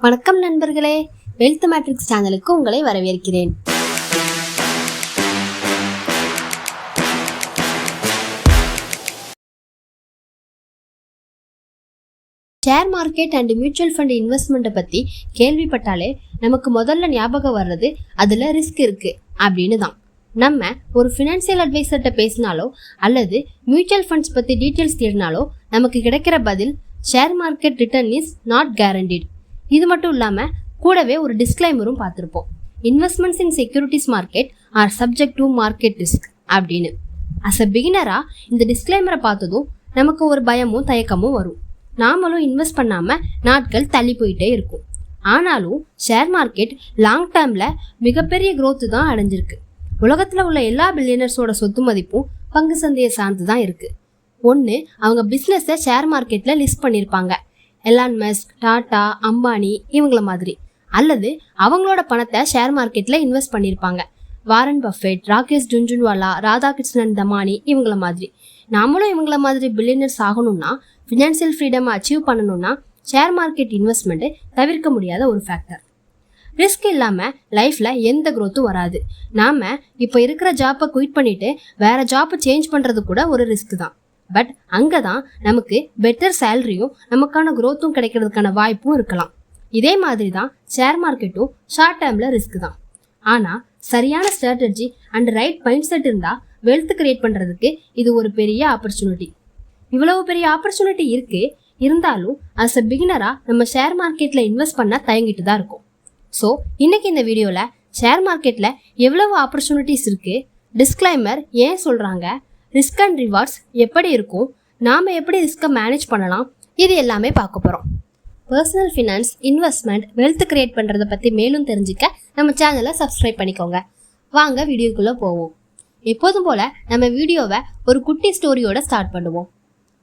வணக்கம் நண்பர்களே, wealth matrix சேனலுக்கு உங்களை வரவேற்கிறேன். Share market and mutual fund இன்வெஸ்ட்மெண்ட்டை பற்றி கேள்விப்பட்டாலே நமக்கு முதல்ல ஞாபகம் வர்றது அதில் ரிஸ்க் இருக்கு அப்படின்னு தான். நம்ம ஒரு ஃபினான்சியல் அட்வைசர்கிட்ட பேசினாலோ அல்லது மியூச்சுவல் ஃபண்ட்ஸ் பற்றி டீட்டெயில்ஸ் தேடினாலோ நமக்கு கிடைக்கிற பதில் share market return is not guaranteed. இது மட்டும் இல்லாமல் கூடவே ஒரு டிஸ்க்ளைமரும் பார்த்துருப்போம். Investments in securities market R subject to market risk அப்படின்னு. அஸ் அ பிகினராக இந்த டிஸ்க்ளைமரை பார்த்ததும் நமக்கு ஒரு பயமும் தயக்கமும் வரும். நாமளும் இன்வெஸ்ட் பண்ணாமல் நாட்கள் தள்ளி போயிட்டே இருக்கும். ஆனாலும் ஷேர் மார்க்கெட் லாங் டேர்மில் மிகப்பெரிய க்ரோத்து தான் அடைஞ்சிருக்கு. உலகத்தில் உள்ள எல்லா பில்லியனர்ஸோட சொத்து மதிப்பும் பங்கு சந்தையை சார்ந்து தான் இருக்குது. ஒன்று, அவங்க பிஸ்னஸை ஷேர் மார்க்கெட்டில் லிஸ்ட் பண்ணியிருப்பாங்க, எலான் மஸ்க், டாடா, அம்பானி இவங்கள மாதிரி. அல்லது அவங்களோட பணத்தை ஷேர் மார்க்கெட்டில் இன்வெஸ்ட் பண்ணியிருப்பாங்க, வாரன் பஃபெட், ராகேஷ் ஜுன்ஜுன்வாலா, ராதாகிருஷ்ணன் தமானி இவங்கள மாதிரி. நாமளும் இவங்கள மாதிரி பில்லியனர்ஸ் ஆகணும்னா, ஃபினான்சியல் ஃப்ரீடம் அச்சீவ் பண்ணணும்னா ஷேர் மார்க்கெட் இன்வெஸ்ட்மெண்ட்டு தவிர்க்க முடியாத ஒரு ஃபேக்டர். ரிஸ்க் இல்லாமல் லைஃப்பில் எந்த க்ரோத்தும் வராது. நாம் இப்போ இருக்கிற ஜாப்பை குயிட் பண்ணிவிட்டு வேறு ஜாப்பை சேஞ்ச் பண்ணுறது கூட ஒரு ரிஸ்க் தான். பட் அங்கே தான் நமக்கு பெட்டர் சேலரியும் நமக்கான க்ரோத்தும் கிடைக்கிறதுக்கான வாய்ப்பும் இருக்கலாம். இதே மாதிரி தான் ஷேர் மார்க்கெட்டும் ஷார்ட் டேர்மில் ரிஸ்க் தான். ஆனால் சரியான strategy and right mind set இருந்தால் வெல்த் கிரியேட் பண்ணுறதுக்கு இது ஒரு பெரிய ஆப்பர்ச்சுனிட்டி. இவ்வளவு பெரிய ஆப்பர்ச்சுனிட்டி இருந்தாலும் அஸ் அ பிகினராக நம்ம ஷேர் மார்க்கெட்டில் இன்வெஸ்ட் பண்ண தயங்கிட்டு தான் இருக்கும். ஸோ இன்னைக்கு இந்த வீடியோவில் ஷேர் மார்க்கெட்டில் எவ்வளவு ஆப்பர்ச்சுனிட்டிஸ் இருக்குது, டிஸ்க்ளைமர் ஏன் சொல்கிறாங்க, ரிஸ்க் அண்ட் ரிவார்ட்ஸ் எப்படி இருக்கும், நாம் எப்படி ரிஸ்க்கை மேனேஜ் பண்ணலாம், இது எல்லாமே பார்க்க போகிறோம். Personal finance, investment, wealth create பண்ணுறதை பற்றி மேலும் தெரிஞ்சுக்க நம்ம சேனலை சப்ஸ்கிரைப் பண்ணிக்கோங்க. வாங்க வீடியோக்குள்ளே போவோம். எப்போதும் போல் நம்ம வீடியோவை ஒரு குட்டி ஸ்டோரியோட ஸ்டார்ட் பண்ணுவோம்.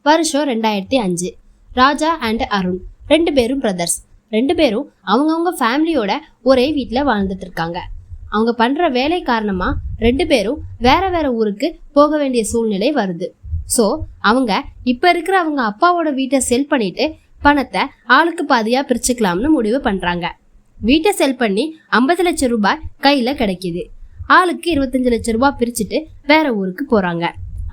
வருஷம் 2005. ராஜா அண்ட் அருண் 2 பேரும் பிரதர்ஸ். 2 பேரும் அவங்கவுங்க ஃபேமிலியோட ஒரே வீட்டில் வாழ்ந்துட்டு இருக்காங்க. அவங்க பண்ணுற வேலை காரணமாக 2 பேரும் வேற வேற ஊருக்கு போக வேண்டிய சூழ்நிலை வருது. ஸோ அவங்க இப்போ இருக்கிற அவங்க அப்பாவோட வீட்டை செல் பண்ணிட்டு பணத்தை ஆளுக்கு பாதியாக பிரிச்சுக்கலாம்னு முடிவு பண்ணுறாங்க. வீட்டை செல் பண்ணி 50 லட்சம் ரூபாய் கையில் கிடைக்கிது. ஆளுக்கு 25 லட்சம் ரூபாய் பிரிச்சுட்டு வேற ஊருக்கு போகிறாங்க.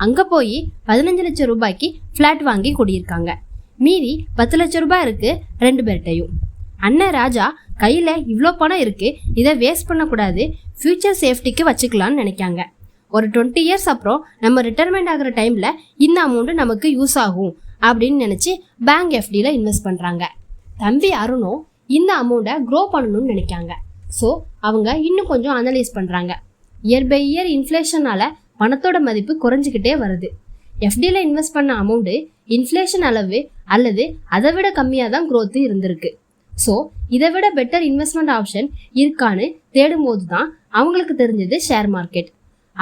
அங்கே போய் 15 லட்சம் ரூபாய்க்கு ஃப்ளாட் வாங்கி குடியிருக்காங்க. மீதி 10 லட்சம் ரூபாய் இருக்குது 2 பேர்ட்டையும். அண்ணன் ராஜா கையில் இவ்வளோ பணம் இருக்குது, இதை வேஸ்ட் பண்ணக்கூடாது, ஃப்யூச்சர் சேஃப்டிக்கு வச்சுக்கலான்னு நினைக்காங்க. ஒரு 20 இயர்ஸ் அப்புறம் நம்ம ரிட்டைர்மெண்ட் ஆகிற டைமில் இந்த அமௌண்ட்டு நமக்கு யூஸ் ஆகும் அப்படின்னு நினச்சி பேங்க் எஃப்டியில் இன்வெஸ்ட் பண்ணுறாங்க. தம்பி அருணும் இந்த அமௌண்ட்டை க்ரோ பண்ணணும்னு நினைக்காங்க. ஸோ அவங்க இன்னும் கொஞ்சம் அனலைஸ் பண்ணுறாங்க. இயர் பை இயர் இன்ஃப்ளேஷனால் பணத்தோட மதிப்பு குறைஞ்சிக்கிட்டே வருது. எஃப்டியில் இன்வெஸ்ட் பண்ண அமௌண்ட்டு இன்ஃப்ளேஷன் அளவு அல்லது அதை விட கம்மியாக தான் க்ரோத்து இருந்திருக்கு. ஸோ இதை விட பெட்டர் இன்வெஸ்ட்மெண்ட் ஆப்ஷன் இருக்கான்னு தேடும் போது தான் அவங்களுக்கு தெரிஞ்சது ஷேர் மார்க்கெட்.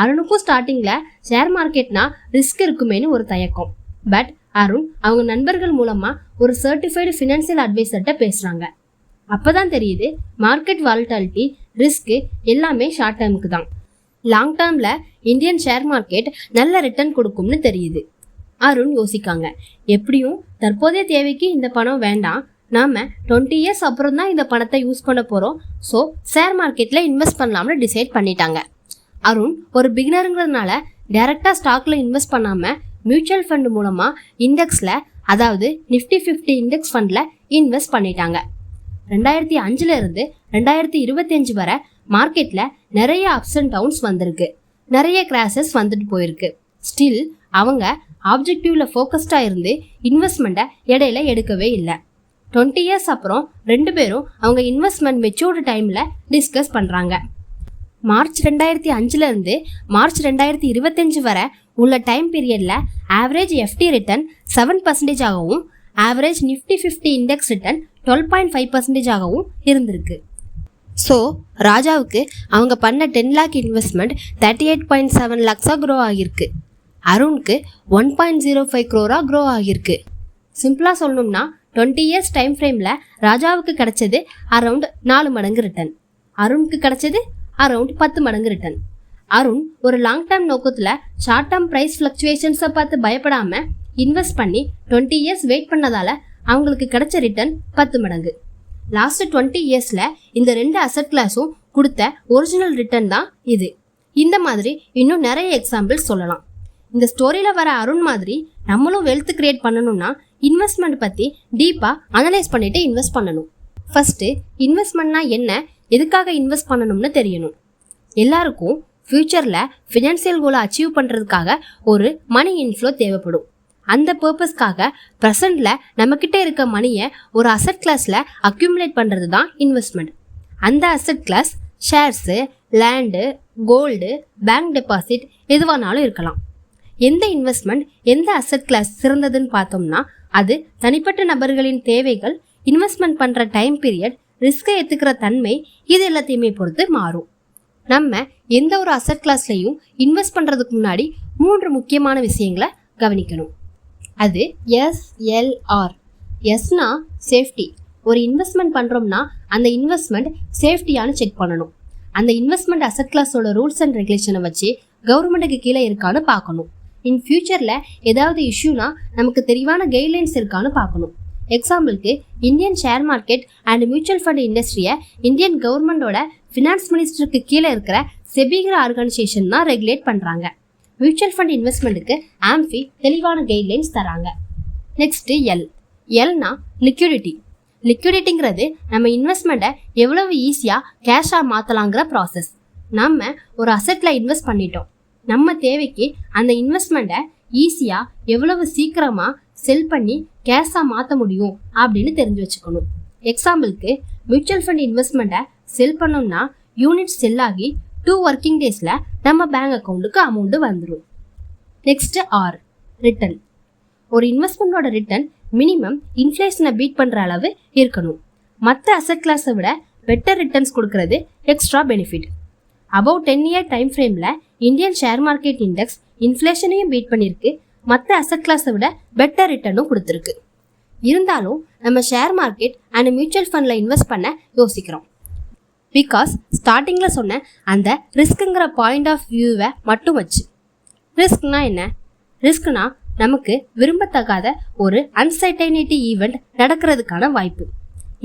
அருணுக்கும் ஸ்டார்டிங்கில் ஷேர் மார்க்கெட்னா ரிஸ்க் இருக்குமேனு ஒரு தயக்கம். பட் அருண் அவங்க நண்பர்கள் மூலமாக ஒரு சர்டிஃபைடு ஃபினான்சியல் அட்வைசர்கிட்ட பேசுகிறாங்க. அப்போ தான் தெரியுது மார்க்கெட் வாலட்டாலிட்டி, ரிஸ்க்கு எல்லாமே ஷார்ட் டேர்முக்கு தான். லாங் டேர்மில் இந்தியன் ஷேர் மார்க்கெட் நல்ல ரிட்டர்ன் கொடுக்கும்னு தெரியுது. அருண் யோசிக்காங்க, எப்படியும் தற்போதைய தேவைக்கு இந்த பணம் வேண்டாம், நாம் 20 இயர்ஸ் அப்புறம் தான் இந்த பணத்தை யூஸ் பண்ண போகிறோம். ஸோ ஷேர் மார்க்கெட்டில் இன்வெஸ்ட் பண்ணலாம்னு டிசைட் பண்ணிட்டாங்க. அருண் ஒரு பிகினருங்கிறதுனால டைரெக்டாக ஸ்டாக்கில் இன்வெஸ்ட் பண்ணாமல் மியூச்சுவல் ஃபண்ட் மூலமாக இண்டெக்ஸில், அதாவது நிஃப்டி 50 இண்டெக்ஸ் ஃபண்டில் இன்வெஸ்ட் பண்ணிட்டாங்க. 2005 2025 வரை மார்க்கெட்டில் நிறைய அப்ஸ் அண்ட் டவுன்ஸ் வந்திருக்கு, நிறைய கிராஷஸ் வந்துட்டு போயிருக்கு. ஸ்டில் அவங்க ஆப்ஜெக்டிவில் ஃபோக்கஸ்டாக இருந்து இன்வெஸ்ட்மெண்ட்டை இடையில எடுக்கவே இல்லை. 20 இயர்ஸ் அப்புறம் 2 பேரும் அவங்க இன்வெஸ்ட்மெண்ட் மெச்சூர்டு டைமில் டிஸ்கஸ் பண்ணுறாங்க. மார்ச் 2005 மார்ச் 2025 வரை உள்ள டைம் பீரியடில் ஆவரேஜ் எஃப்டி ரிட்டர்ன் 7% ஆகவும் ஆவரேஜ் நிஃப்டி 50 இண்டெக்ஸ் ரிட்டர்ன் 12.5% ஆகவும் இருந்திருக்கு. ஸோ ராஜாவுக்கு அவங்க பண்ண 10 lakh இன்வெஸ்ட்மெண்ட் 38.7 lakhs க்ரோ ஆகியிருக்கு. அருணுக்கு 1.05 crore க்ரோ ஆகியிருக்கு. சிம்பிளாக சொல்லணும்னா 20 இயர்ஸ் டைம் ஃப்ரேமில் ராஜாவுக்கு கிடைச்சது அரவுண்ட் 4 மடங்கு ரிட்டர்ன், அருணுக்கு கிடைச்சது அரவுண்ட் 10 மடங்கு ரிட்டர்ன். அருண் ஒரு லாங் டேர்ம் நோக்கத்தில் ஷார்ட் டேர்ம் ப்ரைஸ் ஃப்ளக்சுவேஷன்ஸை பார்த்து பயப்படாமல் இன்வெஸ்ட் பண்ணி 20 இயர்ஸ் வெயிட் பண்ணதால் அவங்களுக்கு கிடைச்ச ரிட்டர்ன் 10 மடங்கு. லாஸ்ட் 20 இயர்ஸ்ல இந்த 2 அசெட் கிளாஸும் கொடுத்த ஒரிஜினல் ரிட்டர்ன் தான் இது. இந்த மாதிரி இன்னும் நிறைய எக்ஸாம்பிள் சொல்லலாம். இந்த ஸ்டோரியில வர அருண் மாதிரி நம்மளும் வெல்த் கிரியேட் பண்ணணும்னா இன்வெஸ்ட்மெண்ட் பத்தி டீப்பா அனலைஸ் பண்ணிட்டு இன்வெஸ்ட் பண்ணணும். ஃபர்ஸ்ட் இன்வெஸ்ட்மெண்ட்னா என்ன, எதுக்காக இன்வெஸ்ட் பண்ணணும்னு தெரியணும். எல்லாருக்கும் ஃபியூச்சர்ல ஃபினான்சியல் கோலை அச்சீவ் பண்றதுக்காக ஒரு மணி இன்ஃப்ளோ தேவைப்படும். அந்த பர்பஸ்க்காக ப்ரெசென்ட்ல நம்ம கிட்ட இருக்க மணியை ஒரு அசெட் கிளாஸ்ல அக்யூமுலேட் பண்றது தான் இன்வெஸ்ட்மெண்ட். அந்த asset class shares, land, gold, bank deposit எதுவானாலும் இருக்கலாம். எந்த இன்வெஸ்ட்மெண்ட் எந்த அசெட் கிளாஸ் சிறந்ததுன்னு பார்த்தோம்னா அது தனிப்பட்ட நபர்களின் தேவைகள், இன்வெஸ்ட்மெண்ட் பண்ற டைம் பீரியட், ரிஸ்கை ஏற்றுக்கிற தன்மை, இது எல்லாத்தையுமே பொறுத்து மாறும். நம்ம எந்த ஒரு அசெட் கிளாஸ்லையும் இன்வெஸ்ட் பண்றதுக்கு முன்னாடி 3 முக்கியமான விஷயங்களை கவனிக்கணும். அது SLR. எஸ்னா சேஃப்டி. ஒரு இன்வெஸ்ட்மெண்ட் பண்றோம்னா அந்த இன்வெஸ்ட்மெண்ட் சேஃப்டியானு செக் பண்ணணும். அந்த இன்வெஸ்ட்மெண்ட் அசெட் கிளாஸோட ரூல்ஸ் அண்ட் ரெகுலேஷனை வச்சு கவர்மெண்ட்டுக்கு கீழே இருக்கான்னு பார்க்கணும். இன் ஃபியூச்சர்ல ஏதாவது இஷ்யூனா நமக்கு தெளிவான கைட்லைன்ஸ் இருக்கான்னு பார்க்கணும். எக்ஸாம்பிளுக்கு Indian share market and mutual fund இண்டஸ்ட்ரியை இந்தியன் கவர்மெண்டோட ஃபினான்ஸ் மினிஸ்டருக்கு கீழே இருக்கிற செபிங்கிற ஆர்கனைசேஷன் தான் ரெகுலேட் பண்றாங்க. மியூச்சுவல் ஃபண்ட் இன்வெஸ்ட்மெண்ட்டுக்கு ஆம்ஃபி தெளிவான கைட்லைன்ஸ் தராங்க. நெக்ஸ்ட் எல்னா லிக்விடிட்டி. லிக்விடிட்டிங்கிறது நம்ம இன்வெஸ்ட்மெண்ட்டை எவ்வளவு ஈஸியாக கேஷாக மாற்றலாங்கிற ப்ராசஸ். நம்ம ஒரு அசெட்டில் இன்வெஸ்ட் பண்ணிட்டோம், நம்ம தேவைக்கு அந்த இன்வெஸ்ட்மெண்ட்டை ஈஸியாக எவ்வளவு சீக்கிரமாக செல் பண்ணி கேஷாக மாற்ற முடியும் அப்படின்னு தெரிஞ்சு வச்சுக்கணும். எக்ஸாம்பிளுக்கு மியூச்சுவல் ஃபண்ட் இன்வெஸ்ட்மெண்ட்டை செல் பண்ணோம்னா யூனிட் செல் ஆகி 2 ஒர்க்கிங் டேஸில் நம்ம பேங்க் அக்கௌண்ட்டுக்கு அமௌண்ட்டு வந்துடும். Next return. ஒரு இன்வெஸ்ட்மெண்ட்டோட ரிட்டர்ன் மினிமம் இன்ஃப்ளேஷனை பீட் பண்ணுற அளவு இருக்கணும். மற்ற அசெட் கிளாஸை விட பெட்டர் ரிட்டர்ன்ஸ் கொடுக்கறது extra benefit. Above 10 year time ஃப்ரேமில் இந்தியன் ஷேர் மார்க்கெட் இண்டெக்ஸ் இன்ஃப்ளேஷனையும் பீட் பண்ணியிருக்கு, மற்ற அசெட் கிளாஸை விட பெட்டர் ரிட்டர்னும் கொடுத்துருக்கு. இருந்தாலும் நம்ம ஷேர் மார்க்கெட் அண்ட் மியூச்சுவல் ஃபண்டில் இன்வெஸ்ட் பண்ண யோசிக்கிறோம். பிகாஸ் ஸ்டார்டிங்கில் சொன்ன அந்த ரிஸ்க்குங்கிற பாயிண்ட் ஆஃப் வியூவை மட்டும் வச்சு. ரிஸ்க்னா என்ன? ரிஸ்க்னா நமக்கு விரும்பத்தகாத ஒரு அன்சர்டைனிட்டி ஈவெண்ட் நடக்கிறதுக்கான வாய்ப்பு.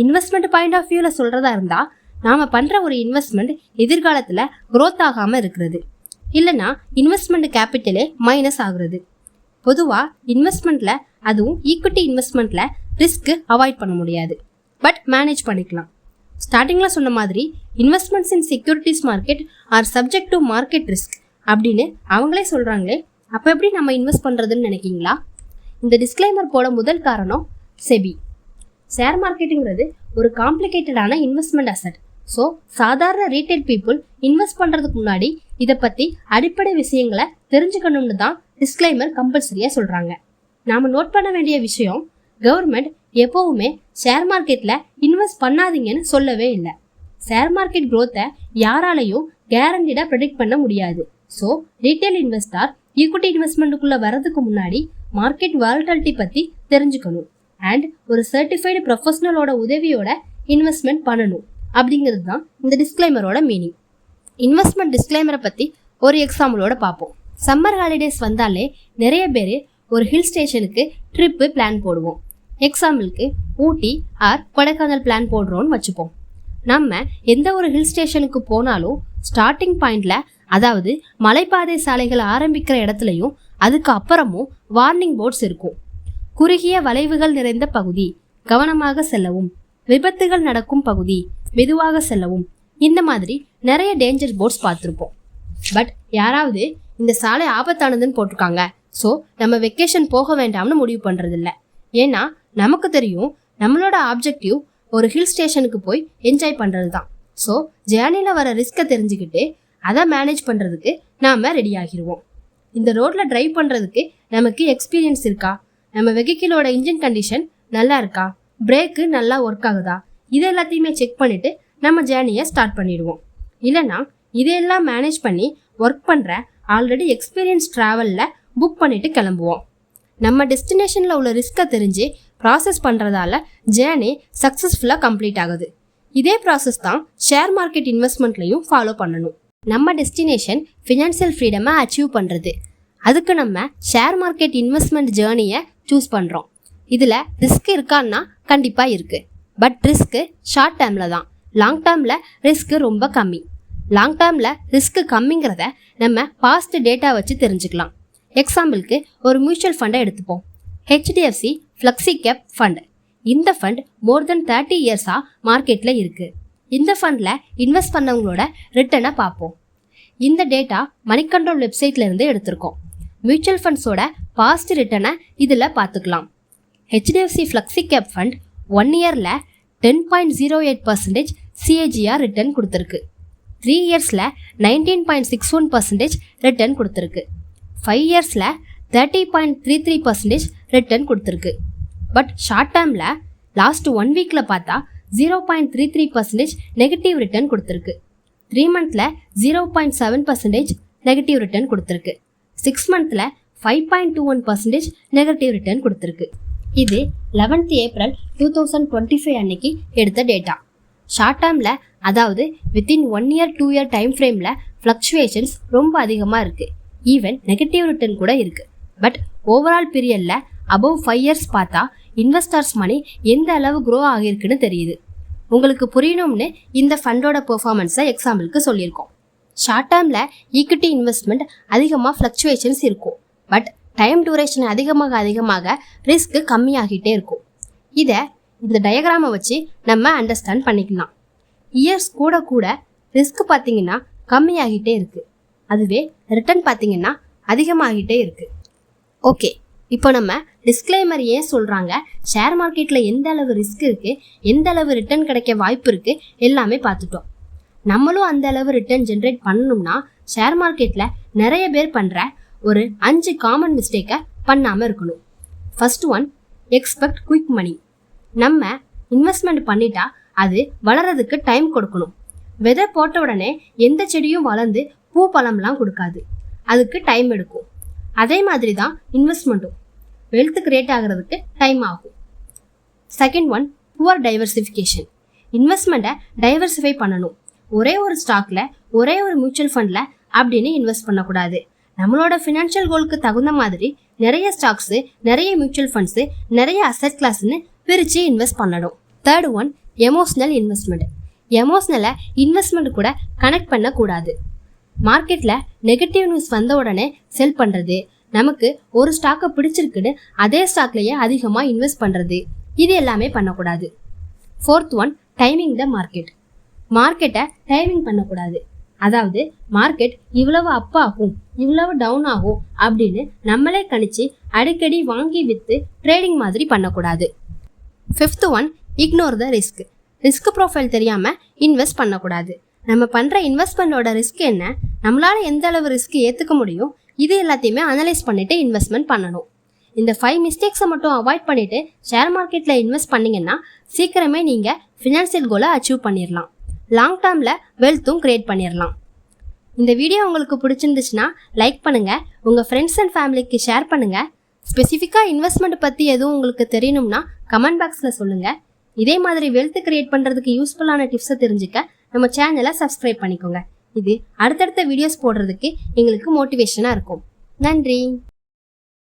இன்வெஸ்ட்மெண்ட் பாயிண்ட் ஆஃப் வியூவில் சொல்கிறதா இருந்தால் நாம் பண்ணுற ஒரு இன்வெஸ்ட்மெண்ட் எதிர்காலத்தில் க்ரோத் ஆகாமல் இருக்கிறது, இல்லைனா இன்வெஸ்ட்மெண்ட் கேபிட்டலே மைனஸ் ஆகுறது. பொதுவாக இன்வெஸ்ட்மெண்ட்டில், அதுவும் ஈக்விட்டி இன்வெஸ்ட்மெண்ட்டில் ரிஸ்க்கு அவாய்ட் பண்ண முடியாது, பட் மேனேஜ் பண்ணிக்கலாம். ஸ்டார்டிங்கில் சொன்ன மாதிரி investments in securities market R subject to market risk அப்படின்னு அவங்களே சொல்கிறாங்களே, அப்போ எப்படி நம்ம இன்வெஸ்ட் பண்ணுறதுன்னு நினைக்கிங்களா? இந்த டிஸ்க்ளைமர் போட முதல் காரணம் செபி. ஷேர் மார்க்கெட்டுங்கிறது ஒரு காம்ப்ளிகேட்டடான இன்வெஸ்ட்மெண்ட் அசெட். ஸோ சாதாரண ரீட்டைல் பீப்புள் இன்வெஸ்ட் பண்ணுறதுக்கு முன்னாடி இதை பற்றி அடிப்படை விஷயங்களை தெரிஞ்சுக்கணும்னு தான் டிஸ்க்ளைமர் கம்பல்சரியாக சொல்கிறாங்க. நாம் நோட் பண்ண வேண்டிய விஷயம், கவர்மெண்ட் எப்போவுமே ஷேர் மார்க்கெட்டில் இன்வெஸ்ட் பண்ணாதீங்கன்னு சொல்லவே இல்லை. ஷேர் மார்க்கெட் க்ரோத்தை யாராலையும் கேரண்டிடாக ப்ரெடிக்ட் பண்ண முடியாது. ஸோ ரீட்டைல் இன்வெஸ்டார் ஈக்விட்டி இன்வெஸ்ட்மெண்ட்டுக்குள்ளே வரதுக்கு முன்னாடி மார்க்கெட் வாலட்டிலிட்டி பற்றி தெரிஞ்சுக்கணும் அண்ட் ஒரு சர்டிஃபைடு ப்ரொஃபஷனலோட உதவியோட இன்வெஸ்ட்மெண்ட் பண்ணணும் அப்படிங்கிறது தான் இந்த டிஸ்க்ளைமரோட மீனிங். இன்வெஸ்ட்மெண்ட் டிஸ்க்ளைமரை பற்றி ஒரு எக்ஸாம்பிளோட பார்ப்போம். சம்மர் ஹாலிடேஸ் வந்தாலே நிறைய பேர் ஒரு ஹில் ஸ்டேஷனுக்கு ட்ரிப்பு பிளான் போடுவோம். எக்ஸாம்பிளுக்கு ஊட்டி ஆர் கொடைக்கானல் பிளான் போடுறோன்னு வச்சுப்போம். நம்ம எந்த ஒரு ஹில் ஸ்டேஷனுக்கு போனாலும் ஸ்டார்டிங் பாயிண்ட்ல, அதாவது மலைப்பாதை சாலைகள் ஆரம்பிக்கிற இடத்துலையும் அதுக்கு அப்புறமும் வார்னிங் போர்ட்ஸ் இருக்கும். குறுகிய வளைவுகள் நிறைந்த பகுதி, கவனமாக செல்லவும், விபத்துகள் நடக்கும் பகுதி, மெதுவாக செல்லவும், இந்த மாதிரி நிறைய டேஞ்சர் போர்ட்ஸ் பார்த்துருப்போம். பட் யாராவது இந்த சாலை ஆபத்தானதுன்னு போட்டிருக்காங்க, ஸோ நம்ம வெக்கேஷன் போக வேண்டாம்னு முடிவு பண்ணுறதில்ல. ஏன்னா நமக்கு தெரியும் நம்மளோட ஆப்ஜெக்டிவ் ஒரு ஹில் ஸ்டேஷனுக்கு போய் என்ஜாய் பண்ணுறது தான். ஸோ ஜேர்னியில் வர ரிஸ்க்கை தெரிஞ்சுக்கிட்டு அதை மேனேஜ் பண்ணுறதுக்கு நாம் ரெடி ஆகிடுவோம். இந்த ரோட்டில் ட்ரைவ் பண்ணுறதுக்கு நமக்கு எக்ஸ்பீரியன்ஸ் இருக்கா, நம்ம வெஹிக்கிளோட இன்ஜின் கண்டிஷன் நல்லா இருக்கா, பிரேக்கு நல்லா ஒர்க் ஆகுதா, இது எல்லாத்தையுமே செக் பண்ணிவிட்டு நம்ம ஜேர்னியை ஸ்டார்ட் பண்ணிடுவோம். இல்லைனா இதையெல்லாம் மேனேஜ் பண்ணி ஒர்க் பண்ணுற ஆல்ரெடி எக்ஸ்பீரியன்ஸ் ட்ராவலில் புக் பண்ணிவிட்டு கிளம்புவோம். நம்ம டெஸ்டினேஷனில் உள்ள ரிஸ்க்கை தெரிஞ்சு ப்ராசஸ் பண்ணுறதால ஜேர்னி சக்ஸஸ்ஃபுல்லாக கம்ப்ளீட் ஆகுது. இதே ப்ராசஸ் தான் ஷேர் மார்க்கெட் இன்வெஸ்ட்மெண்ட்லையும் ஃபாலோ பண்ணணும். நம்ம டெஸ்டினேஷன் ஃபினான்ஷியல் ஃப்ரீடமை அச்சீவ் பண்ணுறது. அதுக்கு நம்ம ஷேர் மார்க்கெட் இன்வெஸ்ட்மெண்ட் ஜேர்னியை சூஸ் பண்ணுறோம். இதில் ரிஸ்க் இருக்கான்னா கண்டிப்பாக இருக்குது. பட் ரிஸ்க்கு ஷார்ட் டேர்மில் தான். லாங் டேர்மில் ரிஸ்க்கு ரொம்ப கம்மி. லாங் டேர்மில் ரிஸ்க்கு கம்மிங்கிறத நம்ம பாஸ்ட் டேட்டா வச்சு தெரிஞ்சுக்கலாம். எக்ஸாம்பிளுக்கு ஒரு மியூச்சுவல் ஃபண்டை எடுத்துப்போம். HDFC flexi cap fund. இந்த ஃபண்ட் மோர் தென் 30 இயர்ஸாக மார்க்கெட்டில் இருக்குது. இந்த ஃபண்டில் இன்வெஸ்ட் பண்ணவங்களோட ரிட்டர்னை பார்ப்போம். இந்த டேட்டா மணி கண்ட்ரோல் வெப்சைட்ல இருந்து எடுத்திருக்கோம். மியூச்சுவல் ஃபண்ட்ஸோட பாஸ்ட் ரிட்டர்னை இதில் பார்த்துக்கலாம். HDFC ஃப்ளெக்ஸி கேப் ஃபண்ட் 1 இயரில் 10.08% CAGR ரிட்டர்ன் கொடுத்துருக்கு. 3 இயர்ஸில் 19.61% ரிட்டர்ன் கொடுத்துருக்கு. 5 இயர்ஸில் 30.33% ரிட்டர்ன் கொடுத்துருக்கு. பட் ஷார்ட் டேர்மில் லாஸ்ட் 1 வீக்கில் பார்த்தா 0.33% நெகட்டிவ் ரிட்டர்ன் கொடுத்துருக்கு. 3 மந்த்தில் 0.7% நெகட்டிவ் ரிட்டர்ன் கொடுத்துருக்கு. 6 மந்த்தில் 5.21% நெகட்டிவ் ரிட்டர்ன் கொடுத்துருக்கு. இது 11th April 2025 அன்னைக்கு எடுத்த டேட்டா. ஷார்ட் டேர்மில், அதாவது வித்தின் 1 இயர் 2 இயர் டைம் ஃப்ரேமில் ஃப்ளக்சுவேஷன்ஸ் ரொம்ப அதிகமாக இருக்குது. ஈவன் நெகட்டிவ் ரிட்டர்ன் கூட இருக்குது. பட் ஓவரால் பீரியடில் அபவ் 5 இயர்ஸ் பார்த்தா இன்வெஸ்டர்ஸ் மணி எந்த அளவு க்ரோ ஆகியிருக்குன்னு தெரியுது. உங்களுக்கு புரியணும்னு இந்த ஃபண்டோட பெர்ஃபார்மன்ஸை எக்ஸாம்பிளுக்கு சொல்லியிருக்கோம். ஷார்ட் டேர்மில் ஈக்விட்டி இன்வெஸ்ட்மெண்ட் அதிகமாக ஃப்ளக்சுவேஷன்ஸ் இருக்கும். பட் டைம் டூரேஷன் அதிகமாக ரிஸ்க்கு கம்மியாகிட்டே இருக்கும். இதை இந்த டயக்ராமை வச்சு நம்ம அண்டர்ஸ்டாண்ட் பண்ணிக்கலாம். இயர்ஸ் கூட ரிஸ்க் பார்த்தீங்கன்னா கம்மியாகிட்டே இருக்குது. அதுவே ரிட்டர்ன் பார்த்தீங்கன்னா அதிகமாகிட்டே இருக்குது. ஓகே, இப்போ நம்ம டிஸ்க்ளைமர் ஏன் சொல்கிறாங்க, ஷேர் மார்க்கெட்டில் எந்த அளவு ரிஸ்க் இருக்குது, எந்த அளவு ரிட்டர்ன் கிடைக்க வாய்ப்பு இருக்குது எல்லாமே பார்த்துட்டோம். நம்மளும் அந்த அளவு ரிட்டர்ன் ஜென்ரேட் பண்ணணும்னா ஷேர் மார்க்கெட்டில் நிறைய பேர் பண்ணுற ஒரு 5 காமன் மிஸ்டேக்கை பண்ணாமல் இருக்கணும். ஃபர்ஸ்ட் ஒன், எக்ஸ்பெக்ட் குயிக் மணி. நம்ம இன்வெஸ்ட்மெண்ட் பண்ணிட்டா அது வளர்கிறதுக்கு டைம் கொடுக்கணும். விதை போட்ட உடனே எந்த செடியும் வளர்ந்து பூ பழம்லாம் கொடுக்காது. அதுக்கு டைம் எடுக்கும். அதே மாதிரி தான் இன்வெஸ்ட்மெண்ட்டும் வெல்த் கிரியேட் ஆகிறதுக்கு டைம் ஆகும். Second one, poor diversification. இன்வெஸ்ட்மெண்ட்டை டைவர்சிஃபை பண்ணணும். ஒரே ஒரு ஸ்டாக்ல, ஒரே ஒரு மியூச்சுவல் ஃபண்டில் அப்படின்னு இன்வெஸ்ட் பண்ணக்கூடாது. நம்மளோட ஃபினான்ஷியல் கோலுக்கு தகுந்த மாதிரி நிறைய ஸ்டாக்ஸு, நிறைய மியூச்சுவல் ஃபண்ட்ஸு, நிறைய அசெட் கிளாஸ்ன்னு பிரித்து இன்வெஸ்ட் பண்ணணும். Third one, emotional investment. எமோஷ்னலை இன்வெஸ்ட்மெண்ட் கூட கனெக்ட் பண்ணக்கூடாது. மார்க்கெட்டில் நெகட்டிவ் நியூஸ் வந்த உடனே செல் பண்ணுறது, நமக்கு ஒரு ஸ்டாக்கை பிடிச்சிருக்குன்னு அதே ஸ்டாக்லேயே அதிகமாக இன்வெஸ்ட் பண்ணுறது, இது எல்லாமே பண்ணக்கூடாது. Fourth one, timing the market. மார்க்கெட்டை டைமிங் பண்ணக்கூடாது. அதாவது மார்க்கெட் இவ்வளவு அப் ஆகும், இவ்வளவு டவுன் ஆகும் அப்படின்னு நம்மளே கணிச்சு அடிக்கடி வாங்கி விற்று ட்ரேடிங் மாதிரி பண்ணக்கூடாது. Fifth one, ignore the risk. Risk profile தெரியாமல் இன்வெஸ்ட் பண்ணக்கூடாது. நம்ம பண்ணுற இன்வெஸ்ட்மெண்ட்டோட ரிஸ்க் என்ன, நம்மளால் எந்த அளவு ரிஸ்க் ஏற்றுக்க முடியும், இது எல்லாத்தையுமே அனலைஸ் பண்ணிவிட்டு இன்வெஸ்ட்மெண்ட் பண்ணணும். இந்த 5 மிஸ்டேக்ஸை மட்டும் அவாய்ட் பண்ணிவிட்டு ஷேர் மார்க்கெட்டில் இன்வெஸ்ட் பண்ணிங்கன்னா சீக்கிரமே நீங்கள் ஃபினான்ஷியல் கோலை அச்சீவ் பண்ணிடலாம். லாங் டேர்மில் வெல்த்தும் கிரியேட் பண்ணிடலாம். இந்த வீடியோ உங்களுக்கு பிடிச்சிருந்துச்சுன்னா லைக் பண்ணுங்கள், உங்கள் ஃப்ரெண்ட்ஸ் அண்ட் ஃபேமிலிக்கு ஷேர் பண்ணுங்கள். ஸ்பெசிஃபிக்காக இன்வெஸ்ட்மெண்ட் பற்றி எதுவும் உங்களுக்கு தெரியணும்னா கமெண்ட் பாக்ஸில் சொல்லுங்கள். இதே மாதிரி வெல்த் கிரியேட் பண்ணுறதுக்கு யூஸ்ஃபுல்லான டிப்ஸை தெரிஞ்சுக்க நம்ம சேனலை சப்ஸ்கிரைப் பண்ணிக்கோங்க. இது அடுத்தடுத்த வீடியோஸ் போடுறதுக்கு எங்களுக்கு மோட்டிவேஷனாக இருக்கும். நன்றி.